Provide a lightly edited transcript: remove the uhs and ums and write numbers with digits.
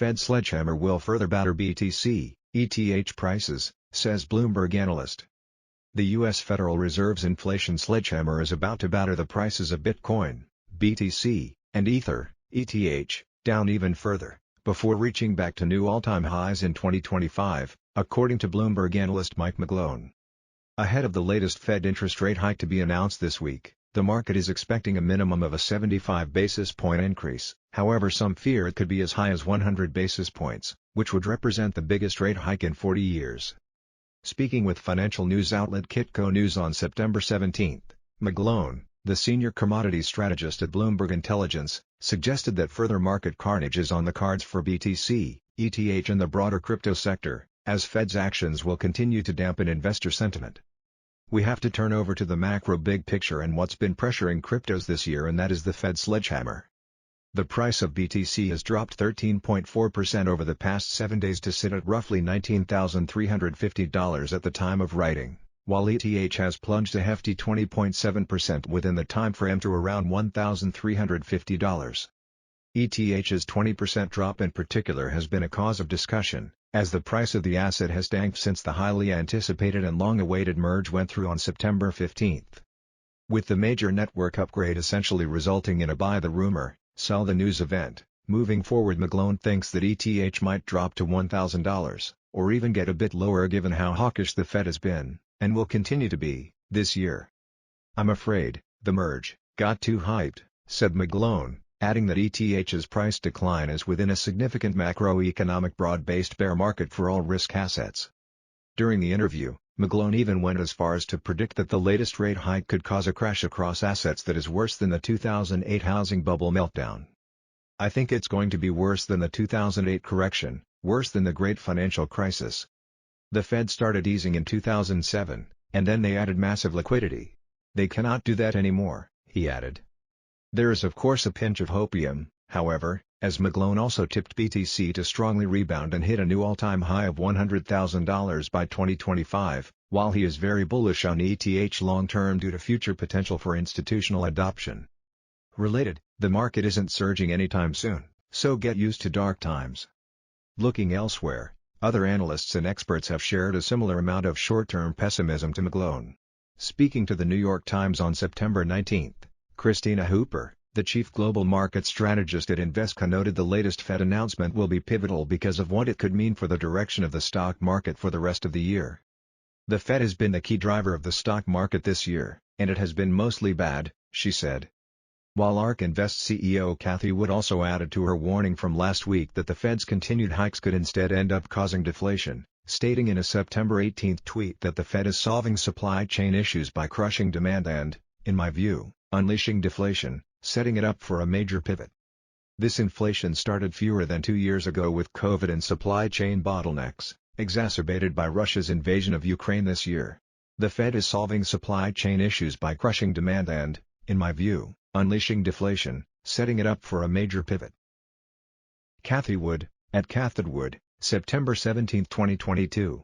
Fed sledgehammer will further batter BTC, ETH prices, says Bloomberg analyst. The U.S. Federal Reserve's inflation sledgehammer is about to batter the prices of Bitcoin, BTC, and Ether, ETH, down even further, before reaching back to new all-time highs in 2025, according to Bloomberg analyst Mike McGlone. Ahead of the latest Fed interest rate hike to be announced this week, the market is expecting a minimum of a 75 basis point increase. However, some fear it could be as high as 100 basis points, which would represent the biggest rate hike in 40 years. Speaking with financial news outlet Kitco News on September 17, McGlone, the senior commodities strategist at Bloomberg Intelligence, suggested that further market carnage is on the cards for BTC, ETH and the broader crypto sector, as Fed's actions will continue to dampen investor sentiment. We have to turn over to the macro big picture and what's been pressuring cryptos this year, and that is the Fed sledgehammer. The price of BTC has dropped 13.4% over the past 7 days to sit at roughly $19,350 at the time of writing, while ETH has plunged a hefty 20.7% within the time frame to around $1,350. ETH's 20% drop in particular has been a cause of discussion, as the price of the asset has tanked since the highly anticipated and long-awaited merge went through on September 15. With the major network upgrade essentially resulting in a buy the rumor, sell the news event, moving forward, McGlone thinks that ETH might drop to $1,000, or even get a bit lower given how hawkish the Fed has been, and will continue to be, this year. "I'm afraid the merge got too hyped," said McGlone, adding that ETH's price decline is within a significant macroeconomic broad-based bear market for all risk assets. During the interview, McGlone even went as far as to predict that the latest rate hike could cause a crash across assets that is worse than the 2008 housing bubble meltdown. "I think it's going to be worse than the 2008 correction, worse than the great financial crisis. The Fed started easing in 2007, and then they added massive liquidity. They cannot do that anymore," he added. There is of course a pinch of hopium, however, as McGlone also tipped BTC to strongly rebound and hit a new all-time high of $100,000 by 2025, while he is very bullish on ETH long-term due to future potential for institutional adoption. Related, the market isn't surging anytime soon, so get used to dark times. Looking elsewhere, other analysts and experts have shared a similar amount of short-term pessimism to McGlone. Speaking to the New York Times on September 19, Christina Hooper, the chief global market strategist at Invesco, noted the latest Fed announcement will be pivotal because of what it could mean for the direction of the stock market for the rest of the year. "The Fed has been the key driver of the stock market this year, and it has been mostly bad," she said. While ARK Invest CEO Cathie Wood also added to her warning from last week that the Fed's continued hikes could instead end up causing deflation, stating in a September 18 tweet that the Fed is solving supply chain issues by crushing demand and, in my view, unleashing deflation, setting it up for a major pivot. This inflation started fewer than 2 years ago with COVID and supply chain bottlenecks, exacerbated by Russia's invasion of Ukraine this year. The Fed is solving supply chain issues by crushing demand and, in my view, unleashing deflation, setting it up for a major pivot. Cathie Wood, at Cathie Wood, September 17, 2022.